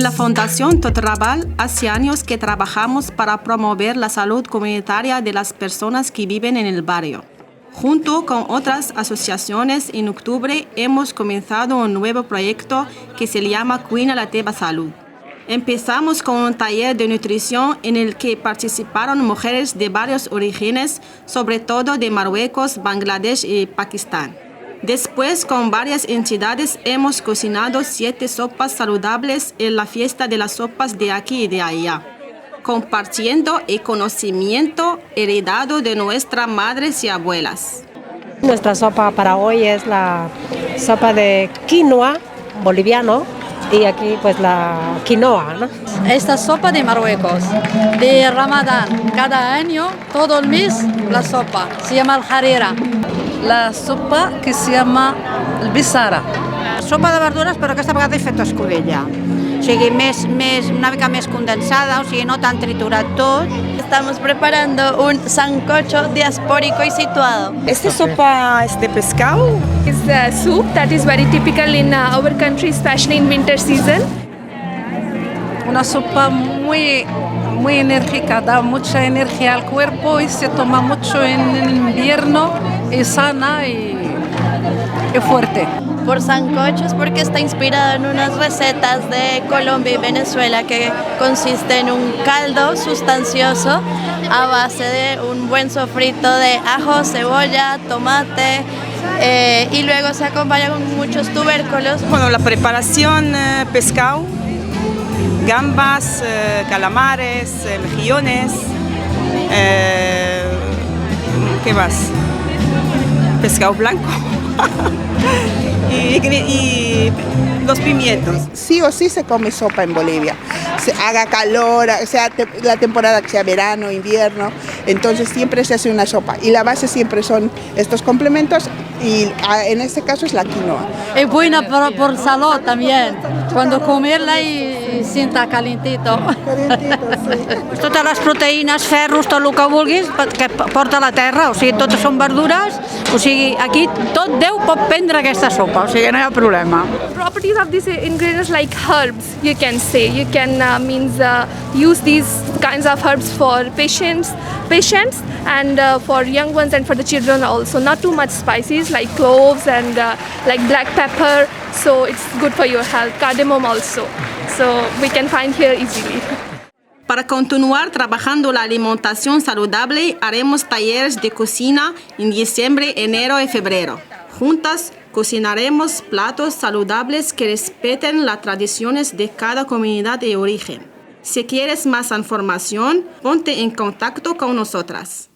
la Fundación Totrabal hace años que trabajamos para promover la salud comunitaria de las personas que viven en el barrio. Junto con otras asociaciones, en octubre hemos comenzado un nuevo proyecto que se llama Cuina la Teva Salud. Empezamos con un taller de nutrición en el que participaron mujeres de varios orígenes, sobre todo de Marruecos, Bangladesh y Pakistán. Después, con varias entidades, hemos cocinado 7 sopas saludables en la fiesta de las sopas de aquí y de allá, compartiendo el conocimiento heredado de nuestras madres y abuelas. Nuestra sopa para hoy es la sopa de quinoa boliviano y aquí pues la quinoa, ¿no? Esta sopa de Marruecos, de Ramadán, cada año, todo el mes, la sopa, se llama el harira. La sopa que se llama el bisara. Sopa de verdures, però aquesta vegada he fet escudella. O sigui, una mica més condensada, o sigui, no tan triturat tot. Estamos preparando un sancocho diaspórico y situado. Esta sopa es de pescado. It's a soup that is very typical in our country, especially in winter season. Una sopa muy enérgica, da mucha energía al cuerpo y se toma mucho en el invierno, es sana y fuerte. Por sancochos porque está inspirado en unas recetas de Colombia y Venezuela que consiste en un caldo sustancioso a base de un buen sofrito de ajo, cebolla, tomate y luego se acompaña con muchos tubérculos. Bueno, la preparación, pescado, gambas, calamares, mejillones, ¿qué más? Pescado blanco. y los pimientos. Sí o sí se come sopa en Bolivia, haga calor, sea la temporada que sea verano, invierno, entonces siempre se hace una sopa y la base siempre son estos complementos y en este caso es la quinoa. Es buena por salud también, cuando comerla y sienta calentito. Sí. Totes les proteïnes, ferros, tot el que vulguis, que porta la terra, o sigui, totes són verdures, o sigui, aquí tot Déu pot prendre aquesta sopa, o sigui, no hi ha problema. Properties of these ingredients like herbs, you can say. You can use these kinds of herbs for patients and for young ones and for the children also. Not too much spices like cloves and like black pepper, so it's good for your health. Cardamom also, so we can find here easily. Para continuar trabajando la alimentación saludable, haremos talleres de cocina en diciembre, enero y febrero. Juntas cocinaremos platos saludables que respeten las tradiciones de cada comunidad de origen. Si quieres más información, ponte en contacto con nosotras.